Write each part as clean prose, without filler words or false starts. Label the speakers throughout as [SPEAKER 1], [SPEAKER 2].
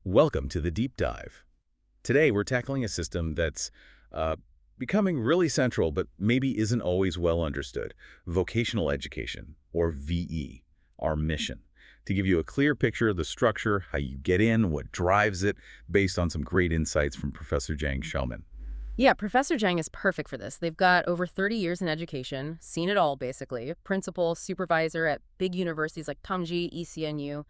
[SPEAKER 1] Welcome to the Deep Dive. Today we're tackling a system that's becoming really central but maybe isn't always well understood. Vocational education, or VE, our mission. To give you a clear picture of the structure, how you get in, what drives it, based on some great insights from Professor Jiang.
[SPEAKER 2] Yeah, Professor Jiang is perfect for this. They've got over 30 years in education, seen it all basically, principal, supervisor at big universities like Tongji, ECNU,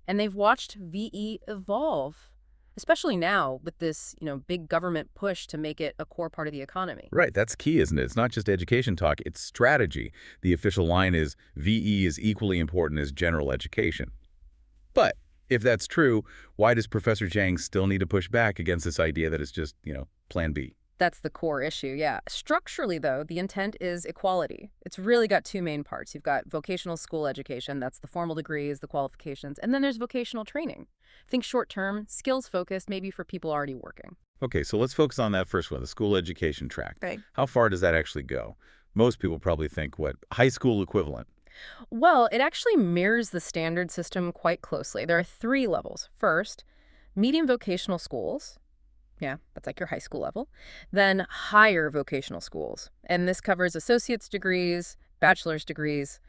[SPEAKER 2] and they've watched VE evolve, especially now with this, big government push to make it a core part of the economy.
[SPEAKER 1] Right, that's key, isn't it? It's not just education talk, it's strategy. The official line is VE is equally important as general education. But if that's true, why does Professor Jiang still need to push back against this idea that it's just, plan B?
[SPEAKER 2] That's the core issue, yeah. Structurally, though, the intent is equality. It's really got two main parts. You've got vocational school education, that's the formal degrees, the qualifications, and then there's vocational training. Think short-term, skills-focused, maybe for people already working.
[SPEAKER 1] Okay, so let's focus on that first one, the school education track.
[SPEAKER 2] Right.
[SPEAKER 1] How far does that actually go? Most people probably think, what, high school equivalent?
[SPEAKER 2] Well, it actually mirrors the standard system quite closely. There are three levels. First, medium vocational schools. Yeah, that's like your high school level. Then higher vocational schools. And this covers associate's degrees, bachelor's degrees,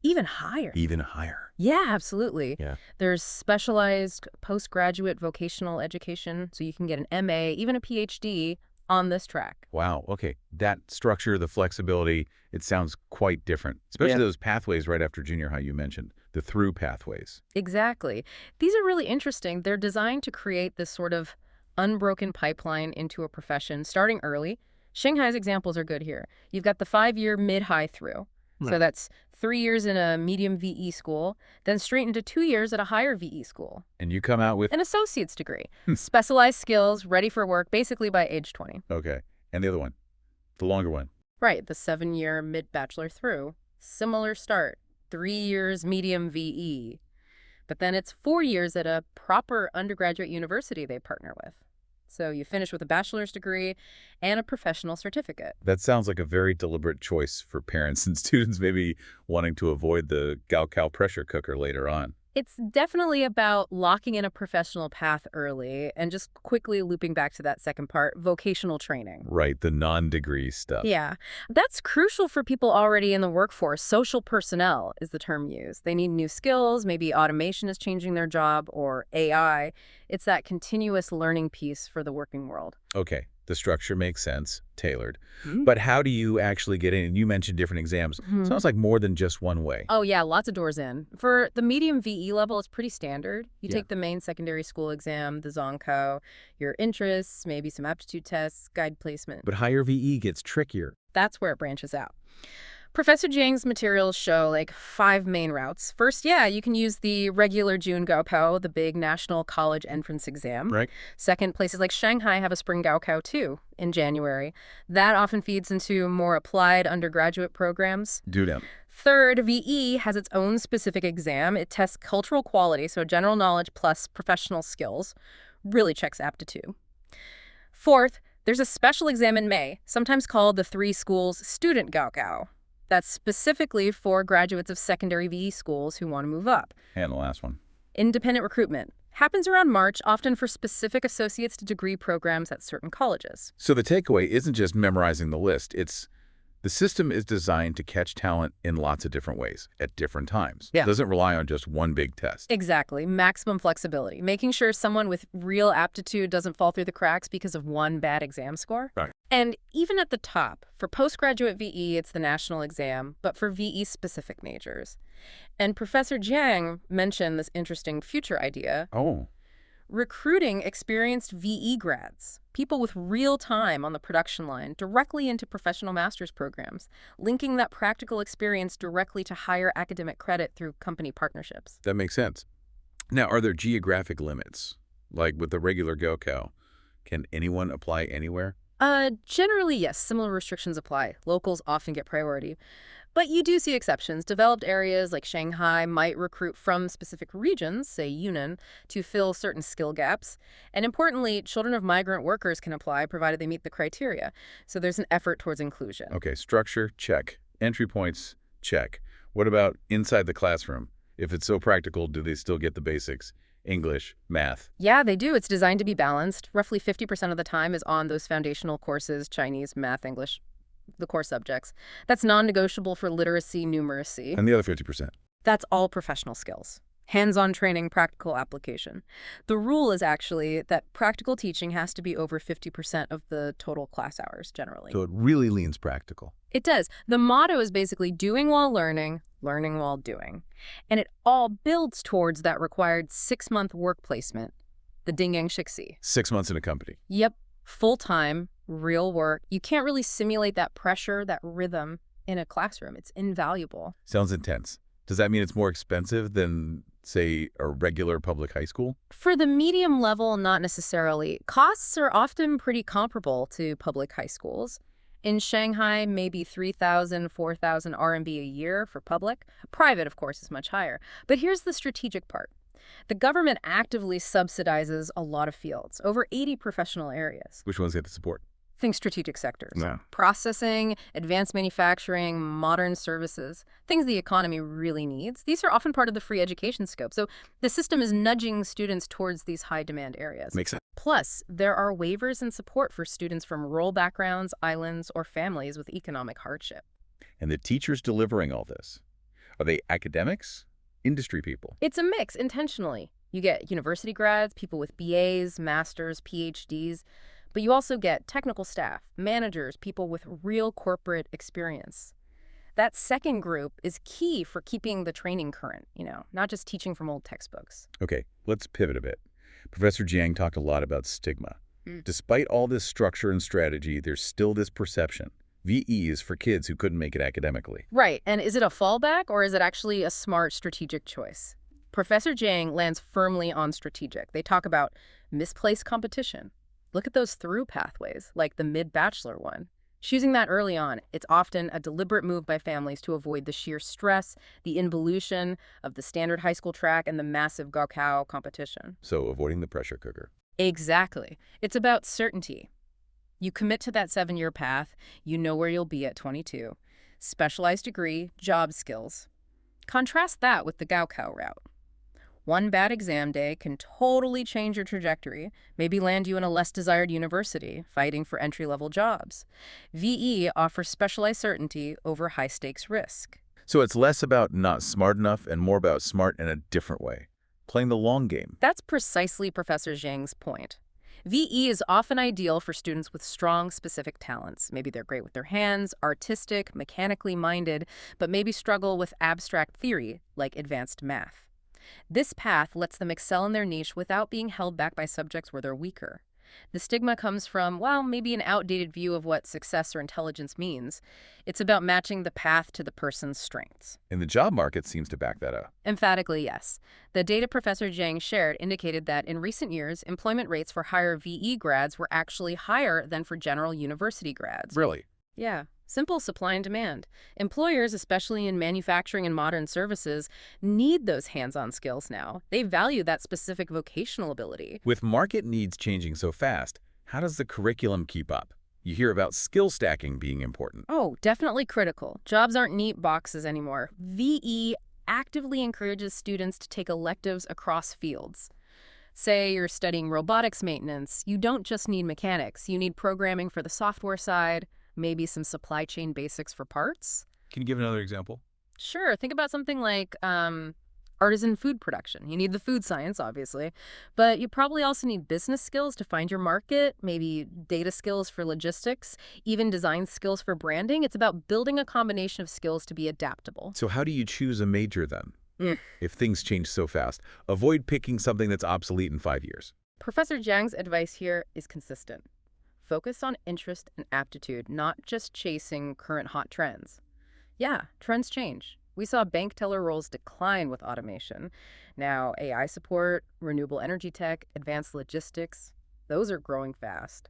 [SPEAKER 2] even higher.
[SPEAKER 1] Even higher.
[SPEAKER 2] Yeah, absolutely.
[SPEAKER 1] Yeah.
[SPEAKER 2] There's specialized postgraduate vocational education, so you can get an MA, even a PhD on this track.
[SPEAKER 1] Wow, okay. That structure, the flexibility, it sounds quite different, especially those pathways right after junior high you mentioned, the through pathways.
[SPEAKER 2] Exactly. These are really interesting. They're designed to create this sort of unbroken pipeline into a profession starting early. Shanghai's examples are good here. You've got the 5-year mid-high through. Right. So that's 3 years in a medium VE school, then straight into 2 years at a higher VE school.
[SPEAKER 1] And you come out with
[SPEAKER 2] an associate's degree. Specialized skills, ready for work, basically by age 20.
[SPEAKER 1] Okay. And the other one, the longer one.
[SPEAKER 2] Right, the 7-year mid-bachelor through. Similar start, 3 years medium VE. But then it's 4 years at a proper undergraduate university they partner with. So you finish with a bachelor's degree and a professional certificate.
[SPEAKER 1] That sounds like a very deliberate choice for parents and students maybe wanting to avoid the Gaokao pressure cooker later on.
[SPEAKER 2] It's definitely about locking in a professional path early and just quickly looping back to that second part, vocational training.
[SPEAKER 1] Right, the non-degree stuff.
[SPEAKER 2] Yeah, that's crucial for people already in the workforce. Social personnel is the term used. They need new skills, maybe automation is changing their job, or AI. It's that continuous learning piece for the working world.
[SPEAKER 1] Okay, the structure makes sense, tailored. But how do you actually get in? And you mentioned different exams. Sounds like more than just one way.
[SPEAKER 2] Oh, yeah, lots of doors in. For the medium VE level, it's pretty standard. You take the main secondary school exam, the Gaokao, your interests, maybe some aptitude tests, guide placement.
[SPEAKER 1] But higher VE gets trickier.
[SPEAKER 2] That's where it branches out. Professor Jiang's materials show 5 main routes. First, you can use the regular June Gaokao, the big national college entrance exam.
[SPEAKER 1] Right.
[SPEAKER 2] Second, places like Shanghai have a spring Gaokao too in January. That often feeds into more applied undergraduate programs.
[SPEAKER 1] Do them.
[SPEAKER 2] Third, VE has its own specific exam. It tests cultural quality, so general knowledge plus professional skills. Really checks aptitude. Fourth, there's a special exam in May, sometimes called the 3 schools student Gaokao. That's specifically for graduates of secondary VE schools who want to move up.
[SPEAKER 1] And the last one.
[SPEAKER 2] Independent recruitment. Happens around March, often for specific associate's degree programs at certain colleges.
[SPEAKER 1] So the takeaway isn't just memorizing the list. The system is designed to catch talent in lots of different ways at different times.
[SPEAKER 2] Yeah.
[SPEAKER 1] It doesn't rely on just one big test.
[SPEAKER 2] Exactly. Maximum flexibility. Making sure someone with real aptitude doesn't fall through the cracks because of one bad exam score.
[SPEAKER 1] Right.
[SPEAKER 2] And even at the top, for postgraduate VE, it's the national exam, but for VE-specific majors. And Professor Jiang mentioned this interesting future idea.
[SPEAKER 1] Oh.
[SPEAKER 2] Recruiting experienced VE grads, people with real time on the production line, directly into professional master's programs, linking that practical experience directly to higher academic credit through company partnerships.
[SPEAKER 1] That makes sense. Now, are there geographic limits? Like with the regular Gaokao, can anyone apply anywhere?
[SPEAKER 2] Generally, yes, similar restrictions apply. Locals often get priority. But you do see exceptions. Developed areas like Shanghai might recruit from specific regions, say Yunnan, to fill certain skill gaps. And importantly, children of migrant workers can apply provided they meet the criteria. So there's an effort towards inclusion.
[SPEAKER 1] Okay, structure, check. Entry points, check. What about inside the classroom? If it's so practical, do they still get the basics? English, math.
[SPEAKER 2] Yeah, they do. It's designed to be balanced. Roughly 50% of the time is on those foundational courses, Chinese, math, English, the core subjects. That's non-negotiable for literacy, numeracy.
[SPEAKER 1] And the other 50%.
[SPEAKER 2] That's all professional skills. Hands-on training, practical application. The rule is actually that practical teaching has to be over 50% of the total class hours, generally.
[SPEAKER 1] So it really leans practical.
[SPEAKER 2] It does. The motto is basically doing while learning, learning while doing. And it all builds towards that required 6-month work placement, the Dingyang Shixi.
[SPEAKER 1] 6 months in a company.
[SPEAKER 2] Yep, full-time, real work. You can't really simulate that pressure, that rhythm in a classroom. It's invaluable.
[SPEAKER 1] Sounds intense. Does that mean it's more expensive than, say, a regular public high school?
[SPEAKER 2] For the medium level, not necessarily. Costs are often pretty comparable to public high schools. In Shanghai, maybe 3,000, 4,000 RMB a year for public. Private, of course, is much higher. But here's the strategic part. The government actively subsidizes a lot of fields, over 80 professional areas.
[SPEAKER 1] Which ones get the support?
[SPEAKER 2] Think strategic sectors.
[SPEAKER 1] No.
[SPEAKER 2] Processing, advanced manufacturing, modern services, things the economy really needs. These are often part of the free education scope. So the system is nudging students towards these high-demand areas.
[SPEAKER 1] Makes sense.
[SPEAKER 2] Plus, there are waivers and support for students from rural backgrounds, islands, or families with economic hardship.
[SPEAKER 1] And the teachers delivering all this, are they academics? Industry people?
[SPEAKER 2] It's a mix, intentionally. You get university grads, people with BAs, masters, PhDs, but you also get technical staff, managers, people with real corporate experience. That second group is key for keeping the training current, not just teaching from old textbooks.
[SPEAKER 1] Okay, let's pivot a bit. Professor Jiang talked a lot about stigma. Despite all this structure and strategy, there's still this perception. VE is for kids who couldn't make it academically.
[SPEAKER 2] Right, and is it a fallback or is it actually a smart strategic choice? Professor Jiang lands firmly on strategic. They talk about misplaced competition. Look at those through pathways, like the mid-bachelor one. Choosing that early on, it's often a deliberate move by families to avoid the sheer stress, the involution of the standard high school track, and the massive Gaokao competition.
[SPEAKER 1] So avoiding the pressure cooker.
[SPEAKER 2] Exactly. It's about certainty. You commit to that 7-year path, you know where you'll be at 22. Specialized degree, job skills. Contrast that with the Gaokao route. One bad exam day can totally change your trajectory, maybe land you in a less desired university, fighting for entry-level jobs. VE offers specialized certainty over high-stakes risk.
[SPEAKER 1] So it's less about not smart enough and more about smart in a different way, playing the long game.
[SPEAKER 2] That's precisely Professor Jiang's point. VE is often ideal for students with strong specific talents. Maybe they're great with their hands, artistic, mechanically minded, but maybe struggle with abstract theory, like advanced math. This path lets them excel in their niche without being held back by subjects where they're weaker. The stigma comes from, well, maybe an outdated view of what success or intelligence means. It's about matching the path to the person's strengths.
[SPEAKER 1] And the job market seems to back that up.
[SPEAKER 2] Emphatically, yes. The data Professor Jiang shared indicated that in recent years, employment rates for higher VE grads were actually higher than for general university grads.
[SPEAKER 1] Really?
[SPEAKER 2] Yeah. Simple supply and demand. Employers, especially in manufacturing and modern services, need those hands-on skills now. They value that specific vocational ability.
[SPEAKER 1] With market needs changing so fast, how does the curriculum keep up? You hear about skill stacking being important.
[SPEAKER 2] Oh, definitely critical. Jobs aren't neat boxes anymore. VE actively encourages students to take electives across fields. Say you're studying robotics maintenance, you don't just need mechanics. You need programming for the software side, maybe some supply chain basics for parts.
[SPEAKER 1] Can you give another example?
[SPEAKER 2] Sure. Think about something like artisan food production. You need the food science, obviously, but you probably also need business skills to find your market, maybe data skills for logistics, even design skills for branding. It's about building a combination of skills to be adaptable.
[SPEAKER 1] So how do you choose a major then? If things change so fast, avoid picking something that's obsolete in 5 years.
[SPEAKER 2] Professor Jiang's advice here is consistent. Focus on interest and aptitude, not just chasing current hot trends. Yeah, trends change. We saw bank teller roles decline with automation. Now, AI support, renewable energy tech, advanced logistics, those are growing fast.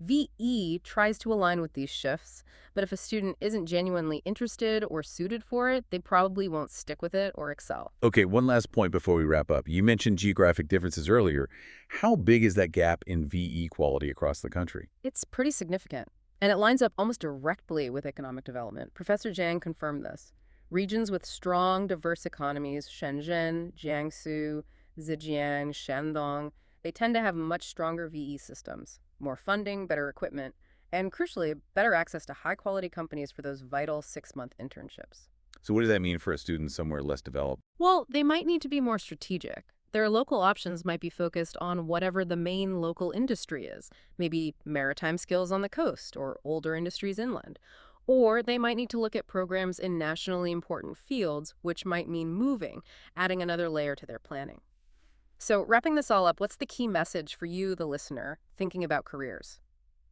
[SPEAKER 2] VE tries to align with these shifts, but if a student isn't genuinely interested or suited for it, they probably won't stick with it or excel.
[SPEAKER 1] Okay, one last point before we wrap up. You mentioned geographic differences earlier. How big is that gap in VE quality across the country?
[SPEAKER 2] It's pretty significant, and it lines up almost directly with economic development. Professor Jiang confirmed this. Regions with strong, diverse economies, Shenzhen, Jiangsu, Zhejiang, Shandong, they tend to have much stronger VE systems, more funding, better equipment, and crucially, better access to high-quality companies for those vital 6-month internships.
[SPEAKER 1] So what does that mean for a student somewhere less developed?
[SPEAKER 2] Well, they might need to be more strategic. Their local options might be focused on whatever the main local industry is, maybe maritime skills on the coast or older industries inland. Or they might need to look at programs in nationally important fields, which might mean moving, adding another layer to their planning. So, wrapping this all up, what's the key message for you, the listener, thinking about careers?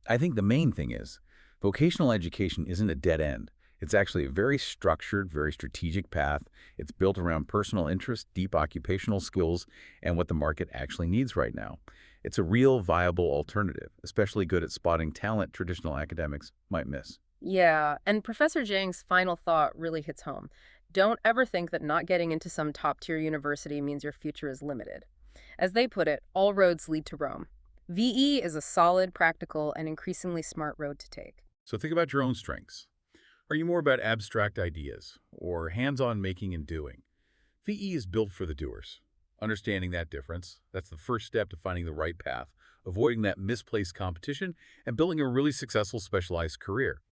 [SPEAKER 1] I think the main thing is vocational education isn't a dead end. It's actually a very structured, very strategic path. It's built around personal interest, deep occupational skills, and what the market actually needs right now. It's a real viable alternative, especially good at spotting talent traditional academics might miss.
[SPEAKER 2] Yeah, and Professor Jiang's final thought really hits home. Don't ever think that not getting into some top tier university means your future is limited. As they put it, all roads lead to Rome. VE is a solid, practical, and increasingly smart road to take.
[SPEAKER 1] So think about your own strengths. Are you more about abstract ideas or hands-on making and doing? VE is built for the doers. Understanding that difference, that's the first step to finding the right path, avoiding that misplaced competition, and building a really successful specialized career.